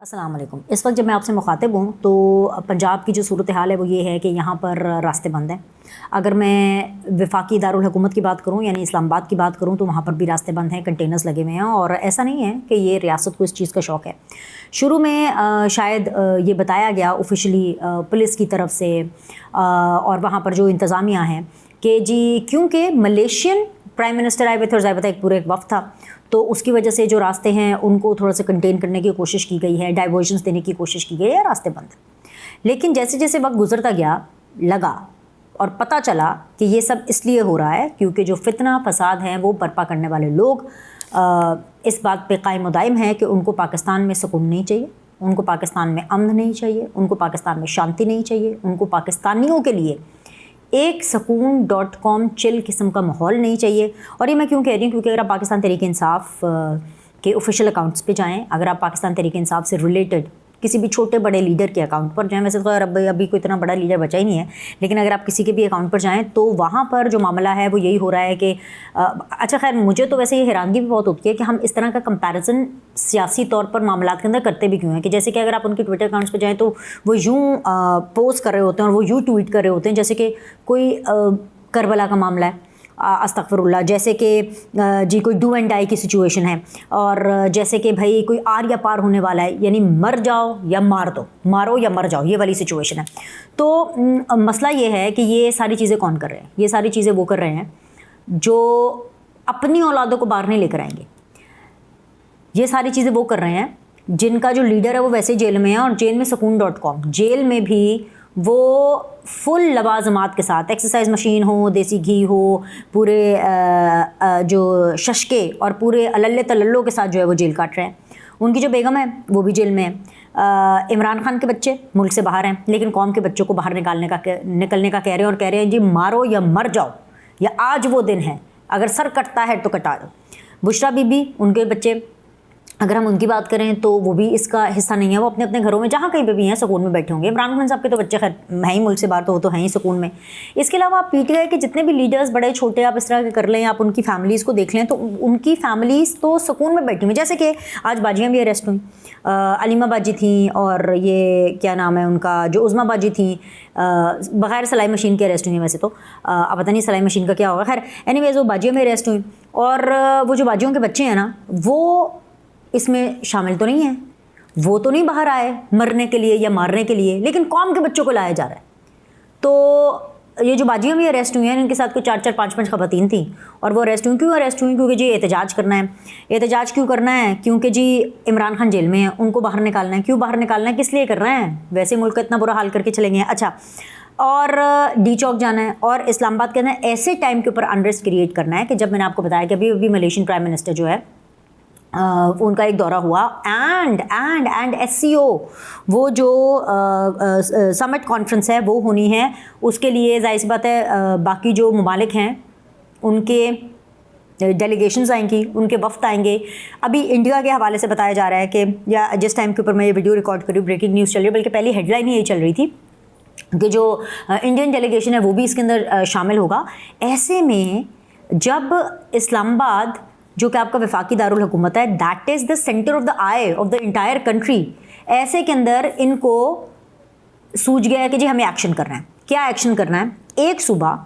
अस्सलाम वालेकुम। इस वक्त जब मैं आपसे मुखातिब हूँ तो पंजाब की जो सूरत हाल है वो ये है कि यहाँ पर रास्ते बंद हैं। अगर मैं वफाकी दारुल हुकूमत की बात करूँ यानी इस्लामाबाद की बात करूँ तो वहाँ पर भी रास्ते बंद हैं, कंटेनर्स लगे हुए हैं। और ऐसा नहीं है कि ये रियासत को इस चीज़ का शौक़ है। शुरू में शायद ये बताया गया ऑफिशली पुलिस की तरफ से और वहाँ पर जो इंतज़ामिया हैं कि जी क्योंकि मलेशियन प्राइम मिनिस्टर आए हुए थे और ज़ाहिर एक पूरे एक वक्त था, तो उसकी वजह से जो रास्ते हैं उनको थोड़ा सा कंटेन करने की कोशिश की गई है, डाइवर्जन्स देने की कोशिश की गई है, रास्ते बंद। लेकिन जैसे जैसे वक्त गुजरता गया लगा और पता चला कि ये सब इसलिए हो रहा है क्योंकि जो फितना फसाद हैं वो बर्पा करने वाले लोग इस बात पे कायम दायम है कि उनको पाकिस्तान में सुकून नहीं चाहिए, उनको पाकिस्तान में अमन नहीं चाहिए, उनको पाकिस्तान में शांति नहीं चाहिए, उनको पाकिस्तानियों के लिए एक सकून.com चिल किस्म का माहौल नहीं चाहिए। और ये मैं क्यों कह रही हूँ क्योंकि अगर आप पाकिस्तान तहरीक इंसाफ के ऑफिशियल अकाउंट्स पे जाएं, अगर आप पाकिस्तान तहरीक इंसाफ से रिलेटेड किसी भी छोटे बड़े लीडर के अकाउंट पर जाएं, वैसे तो अभी कोई इतना बड़ा लीडर बचा ही नहीं है, लेकिन अगर आप किसी के भी अकाउंट पर जाएं तो वहाँ पर जो मामला है वो यही हो रहा है कि अच्छा खैर मुझे तो वैसे ये हैरानगी भी बहुत होती है कि हम इस तरह का कंपैरिजन सियासी तौर पर मामलात के अंदर करते भी क्यों हैं कि जैसे कि अगर आप उनके ट्विटर अकाउंट्स पर जाएँ तो वो यूँ पोस्ट कर रहे होते हैं और वो यूँ ट्वीट कर रहे होते हैं जैसे कि कोई करबला का मामला है, अस्तगफिरुल्लाह, जैसे कि जी कोई डू एंड डाई की सिचुएशन है और जैसे कि भाई कोई आर या पार होने वाला है, यानी मर जाओ या मार दो, मारो या मर जाओ, ये वाली सिचुएशन है। तो मसला ये है कि ये सारी चीज़ें कौन कर रहे हैं? ये सारी चीज़ें वो कर रहे हैं जो अपनी औलादों को बाहर नहीं लेकर आएंगे। ये सारी चीज़ें वो कर रहे हैं जिनका जो लीडर है वो वैसे ही जेल में है और जेल में सकून.com, जेल में भी वो फुल लवाजमात के साथ, एक्सरसाइज मशीन हो, देसी घी हो, पूरे जो शशके और पूरे अल्ले तल्लों के साथ जो है वो जेल काट रहे हैं। उनकी जो बेगम है वो भी जेल में है। इमरान खान के बच्चे मुल्क से बाहर हैं लेकिन कौम के बच्चों को बाहर निकलने का कह रहे हैं और कह रहे हैं जी मारो या मर जाओ, या आज वो दिन है, अगर सर कटता है तो कटा दो। बुशरा बीबी, उनके बच्चे अगर हम उनकी बात करें तो वो भी इसका हिस्सा नहीं है, वो अपने अपने घरों में जहाँ कहीं पे भी हैं सुकून में बैठे होंगे। इमरान खान साहब के तो बच्चे खैर हैं ही मुल्क से बाहर, तो वो तो हैं ही सुकून में। इसके अलावा आप पीटीआई के जितने भी लीडर्स बड़े छोटे आप इस तरह के कर लें, आप उनकी फैमिलीज़ को देख लें तो उनकी फैमिलीज़ तो सुकून में बैठी हुई। जैसे कि आज बाजियाँ भी अरेस्ट हुई, अलीमा बाजी थी और ये क्या नाम है उनका जो उज़मा बाजी थी, बग़ैर सिलाई मशीन के अरेस्ट हुई हैं। वैसे तो अब पता नहीं सिलाई मशीन का क्या होगा, खैर एनीवेज़ वो बाजियों में अरेस्ट हुई। और वो जो बाजियों के बच्चे हैं ना वो इसमें शामिल तो नहीं है, वो तो नहीं बाहर आए मरने के लिए या मारने के लिए, लेकिन कौम के बच्चों को लाया जा रहा है। तो ये जो बाजियाँ भी अरेस्ट हुई हैं इनके साथ कोई 4-4 5-5 ख़वातीन थी और वो अरेस्ट हुई। क्यों अरेस्ट हुई? क्योंकि जी एहतजाज करना है। एहतजाज क्यों करना है? क्योंकि जी इमरान खान जेल में है, उनको बाहर निकालना है। क्यों बाहर निकालना है, किस लिए कर रहे हैं? वैसे मुल्क का इतना बुरा हाल करके चले गए हैं। अच्छा, और डी चौक जाना है और इस्लामाबाद के अंदर ऐसे टाइम के ऊपर अनरेस्ट क्रिएट करना है कि जब मैंने आपको बताया कि अभी मलेशियन प्राइम मिनिस्टर जो है उनका एक दौरा हुआ एंड SCO वो जो समिट कॉन्फ्रेंस है वो होनी है, उसके लिए जाहिर सी बात है बाकी जो ममालिक हैं उनके डेलीगेशंस आएंगी, उनके वफ्द आएंगे। अभी इंडिया के हवाले से बताया जा रहा है कि या जिस टाइम के ऊपर मैं ये वीडियो रिकॉर्ड कर रही हूँ ब्रेकिंग न्यूज़ चल रही है, बल्कि पहली हेडलाइन ही यही चल रही थी कि जो इंडियन डेलीगेशन है वो भी इसके अंदर शामिल होगा। ऐसे में जब इस्लामाबाद जो कि आपका वफाकी दारुल हुकूमत है, that is the centre of the I of the entire country, ऐसे के अंदर इनको सूझ गया है कि जी हमें एक्शन करना है। क्या एक्शन करना है? एक सूबा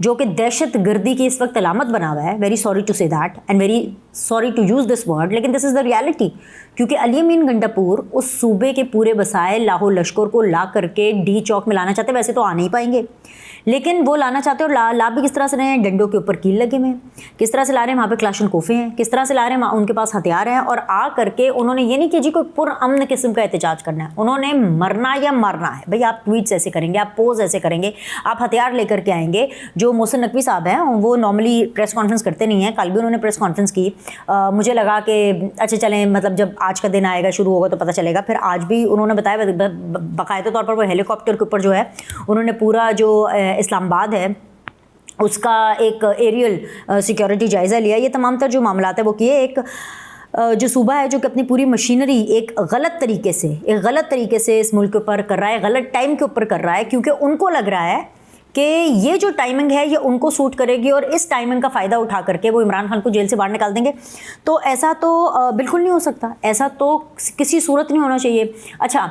जो कि दहशत गर्दी की इस वक्त अलामत बना हुआ है, very sorry to say that and very sorry to use this word, लेकिन दिस इज़ द रियलिटी, क्योंकि अली अमीन गंडापुर उस सूबे के पूरे बसाए लाहौर लश्कर को ला करके डी चौक में लाना चाहते। वैसे तो आ नहीं पाएंगे, लेकिन वो लाना चाहते हैं। और ला भी किस तरह से रहे हैं? डंडों के ऊपर कील लगे हुए हैं, किस तरह से ला रहे हैं? वहाँ पे क्लाशन कोफे हैं, किस तरह से ला रहे हैं? उनके पास हथियार हैं और आ करके उन्होंने ये नहीं कि जी कोई पुरअमन किस्म का एहतजाज करना है, उन्होंने मरना या मारना है। भाई आप ट्वीट्स ऐसे करेंगे, आप पोज ऐसे करेंगे, आप हथियार लेकर के आएंगे। जो मोहसिन नकवी साहब हैं वो नॉर्मली प्रेस कॉन्फ्रेंस करते नहीं हैं, कल भी उन्होंने प्रेस कॉन्फ्रेंस की। मुझे लगा कि अच्छा चलें, मतलब जब आज का दिन आएगा शुरू होगा तो पता चलेगा। फिर आज भी उन्होंने बताया बाकायदा तौर पर वो हेलीकॉप्टर के ऊपर जो है उन्होंने पूरा जो इस्लामाबाद है उसका एक एरियल सिक्योरिटी जायज़ा लिया। ये तमाम तर जो मामलात है वो किए। एक जो सूबा है जो कि अपनी पूरी मशीनरी एक गलत तरीके से इस मुल्क के ऊपर कर रहा है, गलत टाइम के ऊपर कर रहा है, क्योंकि उनको लग रहा है कि ये जो टाइमिंग है ये उनको सूट करेगी और इस टाइमिंग का फ़ायदा उठा करके वो इमरान खान को जेल से बाहर निकाल देंगे। तो ऐसा तो बिल्कुल नहीं हो सकता, ऐसा तो किसी सूरत नहीं होना चाहिए। अच्छा,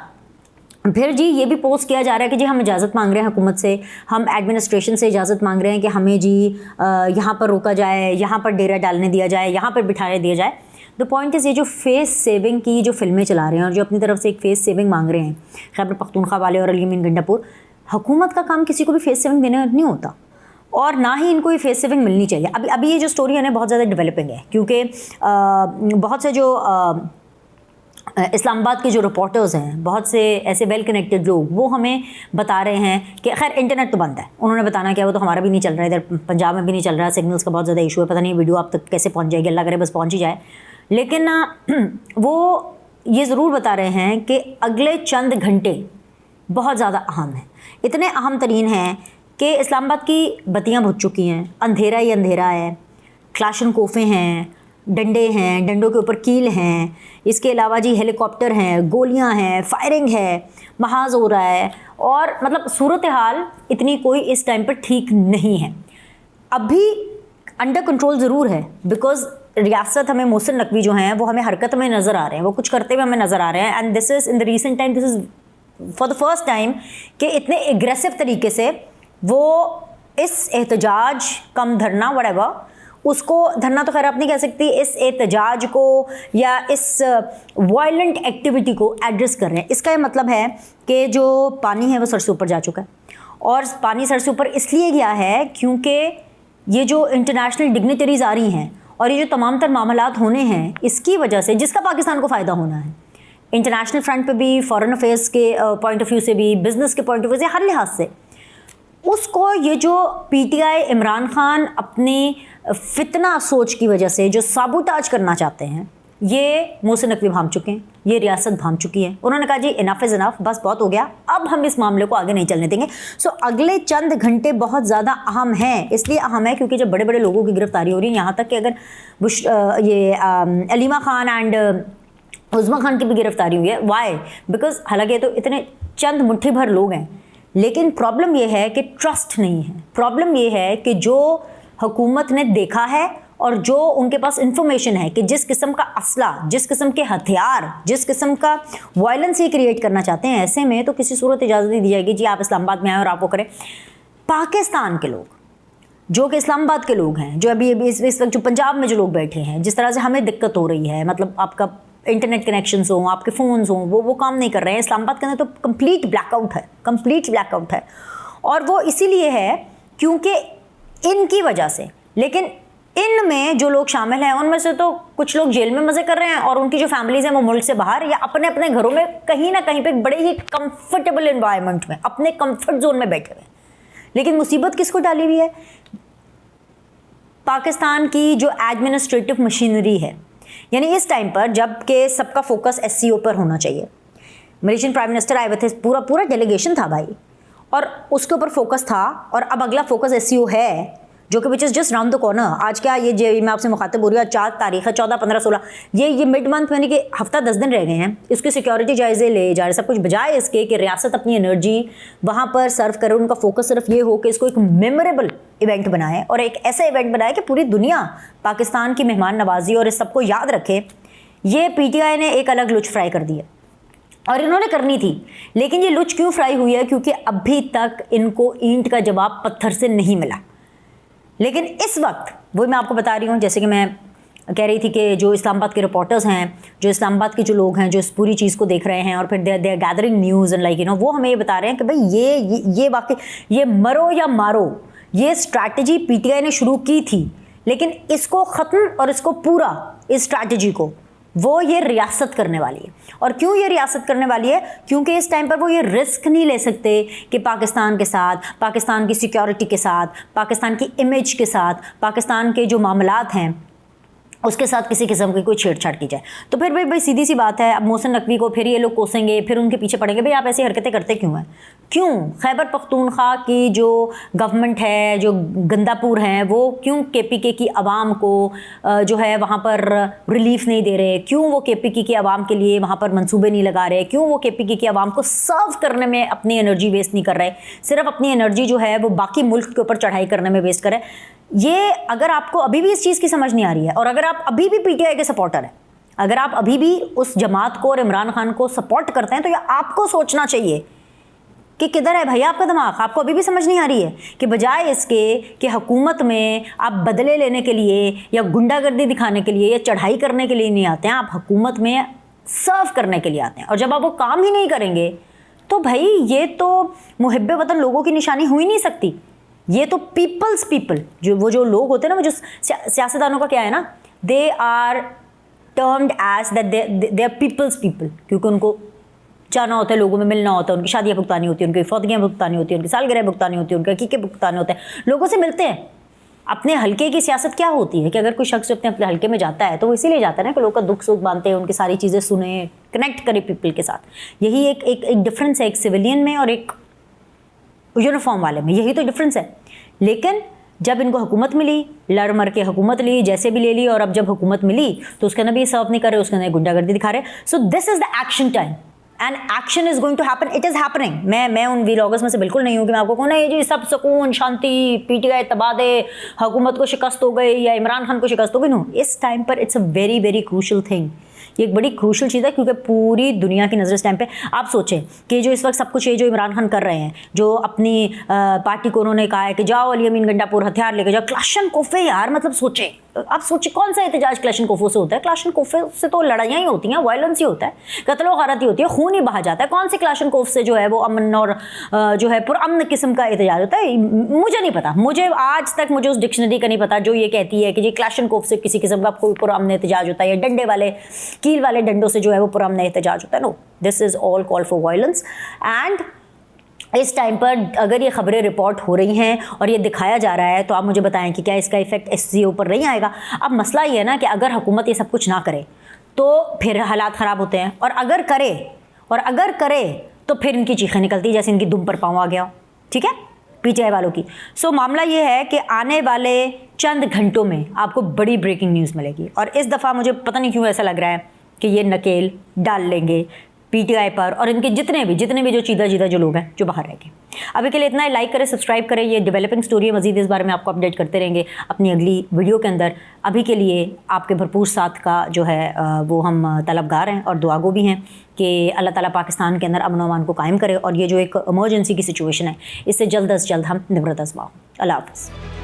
फिर जी ये भी पोस्ट किया जा रहा है कि जी हम इजाज़त मांग रहे हैं हुकूमत से, हम एडमिनिस्ट्रेशन से इजाज़त मांग रहे हैं कि हमें जी यहाँ पर रोका जाए, यहाँ पर डेरा डालने दिया जाए, यहाँ पर बिठाने दिया जाए। द पॉइंट इज़ ये जो फेस सेविंग की जो फिल्में चला रहे हैं और जो अपनी तरफ से एक फेस सेविंग मांग रहे हैं खैबर पख्तूनख्वा वाले और अली अमीन गंडापुर, हुकूमत का काम किसी को भी फेस सेविंग देना नहीं होता और ना ही इनको ये फेस सेविंग मिलनी चाहिए। अभी ये जो स्टोरी है ना बहुत ज़्यादा डेवलपिंग है, क्योंकि बहुत से जो इस्लामाबाद के जो रिपोर्टर्स हैं, बहुत से ऐसे वेल कनेक्टेड लोग, वो हमें बता रहे हैं कि खैर इंटरनेट तो बंद है, उन्होंने बताना क्या, वो तो हमारा भी नहीं चल रहा है, इधर पंजाब में भी नहीं चल रहा है, सिग्नल्स का बहुत ज़्यादा इशू है, पता नहीं वीडियो आप तक कैसे पहुंच जाएगी, अल्लाह करे बस पहुंच ही जाए। लेकिन वो ये ज़रूर बता रहे हैं कि अगले चंद घंटे बहुत ज़्यादा अहम हैं, इतने अहम तरीन हैं कि इस्लामाबाद की बत्तियाँ बुझ चुकी हैं, अंधेरा ही अंधेरा है, क्लाशनकोफे हैं, डंडे हैं, डंडों के ऊपर कील हैं, इसके अलावा जी हेलीकॉप्टर हैं, गोलियां हैं, फायरिंग है, महाज हो रहा है और मतलब सूरत हाल इतनी कोई इस टाइम पर ठीक नहीं है। अभी अंडर कंट्रोल ज़रूर है, बिकॉज रियासत हमें मोहसिन नकवी जो हैं वो हमें हरकत में नज़र आ रहे हैं, वो कुछ करते हुए हमें नज़र आ रहे हैं। And this is in the recent time, this is for the first time कि इतने एग्रेसिव तरीके से वो इस एहतजाज कम धरना व्हाटएवर, उसको धरना तो खैर आप नहीं कह सकती, इस एहतजाज को या इस वायलेंट एक्टिविटी को एड्रेस कर रहे हैं। इसका ये मतलब है कि जो पानी है वो सर से ऊपर जा चुका है और पानी सर से ऊपर इसलिए गया है क्योंकि ये जो इंटरनेशनल डिग्निटरीज़ आ रही हैं और ये जो तमाम तर मामलात होने हैं इसकी वजह से, जिसका पाकिस्तान को फ़ायदा होना है, इंटरनेशनल फ्रंट पे भी, फॉरेन अफेयर्स के पॉइंट ऑफ व्यू से भी, बिज़नेस के पॉइंट ऑफ व्यू से, हर लिहाज से, उसको ये जो पीटीआई इमरान खान अपनी फितना सोच की वजह से जो साबुताज करना चाहते हैं, ये मोहसिन नकवी भांप चुके हैं, ये रियासत भांप चुकी है। उन्होंने कहा जी इनफ इज़ इनफ, बस बहुत हो गया, अब हम इस मामले को आगे नहीं चलने देंगे। सो अगले चंद घंटे बहुत ज़्यादा अहम हैं, इसलिए अहम है क्योंकि जब बड़े बड़े लोगों की गिरफ्तारी हो रही है, यहाँ तक कि अगर अलीमा खान एंड उज़मा खान की भी गिरफ्तारी हुई है। वाई? बिकॉज हालांकि तो इतने चंद मुट्ठी भर लोग हैं, लेकिन प्रॉब्लम ये है कि ट्रस्ट नहीं है। प्रॉब्लम ये है कि जो हुकूमत ने देखा है और जो उनके पास इंफॉर्मेशन है कि जिस किस्म का असला, जिस किस्म के हथियार, जिस किस्म का वायलेंस ये क्रिएट करना चाहते हैं, ऐसे में तो किसी सूरत इजाज़त नहीं दी जाएगी जी आप इस्लामाबाद में आए और आप वो करें। पाकिस्तान के लोग जो कि इस्लामाबाद के लोग हैं, जो अभी इस वक्त जो पंजाब में जो लोग बैठे हैं, जिस तरह से हमें दिक्कत हो रही है, मतलब आपका इंटरनेट कनेक्शंस हों, आपके फ़ोन्स हों, वो काम नहीं कर रहे हैं। इस्लामाबाद के अंदर तो कंप्लीट ब्लैकआउट है, कंप्लीट ब्लैकआउट है, और वो इसीलिए है क्योंकि इनकी वजह से। लेकिन इनमें जो लोग शामिल हैं उनमें से तो कुछ लोग जेल में मज़े कर रहे हैं और उनकी जो फैमिलीज़ हैं वो मुल्क से बाहर या अपने अपने घरों में कहीं ना कहीं पे बड़े ही कंफर्टेबल एनवायरनमेंट में, अपने कंफर्ट जोन में बैठे हुए हैं। लेकिन मुसीबत किसको डाली हुई है? पाकिस्तान की जो एडमिनिस्ट्रेटिव मशीनरी है, यानी इस टाइम पर जबकि सबका फोकस एससीओ पर होना चाहिए, मलेशियन प्राइम मिनिस्टर आए हुए थे, पूरा डेलीगेशन था भाई, और उसके ऊपर फोकस था, और अब अगला फोकस एससीओ है जो कि which is just round the corner. आज क्या ये मैं आपसे मुखातिब हो रही हूँ, 4 तारीख है, 14, 15, 16, ये मिड मंथ यानी कि हफ्ता 10 दिन रह गए हैं, इसके सिक्योरिटी जायजे ले जा रहे सब कुछ, बजाय इसके कि रियासत अपनी एनर्जी वहाँ पर सर्व करे। उनका फोकस सिर्फ ये हो कि इसको एक मेमोरेबल इवेंट बनाए और एक ऐसा इवेंट बनाए कि पूरी दुनिया पाकिस्तान की मेहमान नवाजी और इस सबको याद रखे। ये पीटीआई ने एक अलग लुच फ्राई कर दी है और इन्होंने करनी थी, लेकिन ये लुच क्यों फ्राई हुई है? क्योंकि अभी तक इनको ईंट का जवाब पत्थर से नहीं मिला। लेकिन इस वक्त वो मैं आपको बता रही हूँ, जैसे कि मैं कह रही थी कि जो इस्लामाबाद के रिपोर्टर्स हैं, जो इस्लामाबाद के जो लोग हैं जो इस पूरी चीज़ को देख रहे हैं और फिर they are gathering news and like you know, वो हमें ये बता रहे हैं कि भाई ये वाकई ये मरो या मारो, ये स्ट्रैटेजी पीटीआई ने शुरू की थी, लेकिन इसको ख़त्म और इसको पूरा, इस स्ट्रैटेजी को वो ये रियासत करने वाली है। और क्यों ये रियासत करने वाली है? क्योंकि इस टाइम पर वो ये रिस्क नहीं ले सकते कि पाकिस्तान के साथ, पाकिस्तान की सिक्योरिटी के साथ, पाकिस्तान की इमेज के साथ, पाकिस्तान के जो मामलात हैं उसके साथ किसी किस्म की कोई छेड़छाड़ की जाए। तो फिर भाई सीधी सी बात है, अब मोहसिन नकवी को फिर ये लोग कोसेंगे, फिर उनके पीछे पड़ेंगे, भाई आप ऐसी हरकतें करते क्यों हैं? क्यों खैबर पख्तूनख्वा की जो गवर्नमेंट है, जो गंदापुर हैं, वो क्यों केपीके की आवाम को जो है वहाँ पर रिलीफ नहीं दे रहे? क्यों वो केपीके की आवाम के लिए वहाँ पर मंसूबे नहीं लगा रहे? क्यों वो केपीके की आवाम को सर्व करने में अपनी एनर्जी वेस्ट नहीं कर रहे, सिर्फ अपनी एनर्जी जो है वो बाकी मुल्क के ऊपर चढ़ाई करने में वेस्ट कर रहे? ये अगर आपको अभी भी इस चीज़ की समझ नहीं आ रही है, और अगर आप अभी भी पीटीआई के सपोर्टर हैं, अगर आप अभी भी उस जमात को और इमरान खान को सपोर्ट करते हैं, तो ये आपको सोचना चाहिए कि किधर है भैया आपका दिमाग? आपको अभी भी समझ नहीं आ रही है कि बजाय इसके कि हुकूमत में आप बदले लेने के लिए या गुंडागर्दी दिखाने के लिए या चढ़ाई करने के लिए नहीं आते हैं, आप हुकूमत में सर्व करने के लिए आते हैं। और जब आप वो काम ही नहीं करेंगे तो भाई ये तो मुहिब्बे वतन लोगों की निशानी हो ही नहीं सकती। ये तो पीपल जो लोग होते हैं ना, वो जो सियासतदानों का क्या है ना, they are termed as that they are peoples people, क्योंकि उनको जाना होता है, लोगों में मिलना होता है, उनकी शादियाँ भुगतानी होती है, उनकी फौतियाँ भुगतानी होती है, उनकी सालगिरह भुगतानी होती है, उनके अकीके भुगताने होते हैं, लोगों से मिलते हैं। अपने हल्के की सियासत क्या होती है कि अगर कोई शख्स अपने हल्के में जाता है तो वो इसीलिए जाता है ना कि लोग का दुख सुख मानते हैं, उनकी सारी चीज़ें सुने, कनेक्ट करे पीपल के साथ। यही एक डिफरेंस है एक सिविलियन में और एक यूनिफॉर्म वाले में, यही तो डिफरेंस है। लेकिन जब इनको हुकूमत मिली, लड़ मर के हुकूमत ली, जैसे भी ले ली, और अब जब हुकूमत मिली तो उसके अंदर भी सर्व नहीं कर रहे, उसके अंदर गुंडागर्दी दिखा रहे। So this is the action time and action is going to happen, it is happening. मैं उन व्लॉगर्स में से बिल्कुल नहीं हूँ कि मैं आपको कहूँ ना ये जी सब सुकून शांति, पीटीआई तबादे, हुकूमत को शिकस्त हो गई या इमरान खान को शिकस्त हो गई। नो, इस टाइम पर it's a very very crucial thing. ये एक बड़ी क्रूशल चीज़ है क्योंकि पूरी दुनिया की नज़र इस टाइम पे, आप सोचें कि जो इस वक्त सब कुछ ये जो इमरान खान कर रहे हैं, जो अपनी पार्टी को उन्होंने कहा है कि जाओ अली अमीन गंडापुर हथियार लेके जाओ, क्लाशनकोफे यार, मतलब सोचें, आप सोचिए कौन सा एहतजाज क्लाशनकोफों से होता है? क्लाशनकोफे से तो लड़ाइयाँ ही होती हैं, वायलेंस ही होता है, कत्ल व गारत ही होती है, खून ही बहा जाता है। कौन से क्लाशनकोफ से जो है वो अमन और जो है पुरअमन किस्म का एहतजाज होता है? मुझे नहीं पता, मुझे आज तक मुझे उस डिक्शनरी का नहीं पता जो ये कहती है कि जी क्लाशनकोफ से किसी किस्म का कोई पुरअमन एहतजाज होता है या डंडे वाले कील वाले डंडों से जो है वो पुरअमन एहतजाज होता है। No, this is all call for violence. And इस टाइम पर अगर ये खबरें रिपोर्ट हो रही हैं और ये दिखाया जा रहा है तो आप मुझे बताएं कि क्या इसका इफेक्ट एससीओ पर नहीं आएगा? अब मसला ये है ना कि अगर हुकूमत ये सब कुछ ना करे तो फिर हालात ख़राब होते हैं, और अगर करे तो फिर इनकी चीखें निकलती जैसे इनकी दुम पर पाँव आ गया, ठीक है, पीटीआई वालों की। सो मामला ये है कि आने वाले चंद घंटों में आपको बड़ी ब्रेकिंग न्यूज़ मिलेगी, और इस दफ़ा मुझे पता नहीं क्यों ऐसा लग रहा है कि ये नकेल डाल लेंगे पीटीआई पर और इनके जितने भी जो चीदा जो लोग हैं जो बाहर रह गए। अभी के लिए इतना ही, लाइक करें, सब्सक्राइब करें, ये डेवलपिंग स्टोरी है, मज़ीद इस बारे में आपको अपडेट करते रहेंगे अपनी अगली वीडियो के अंदर। अभी के लिए आपके भरपूर साथ का जो है वो हम तलबगार हैं और दुआगो भी हैं कि अल्लाह ताला पाकिस्तान के अंदर अमन व अमान को कायम करे और ये जो एक इमरजेंसी की सिचुएशन है इससे जल्द अज जल्द हम निवृत्त अज़मा। अल्लाह हाफ़िज़।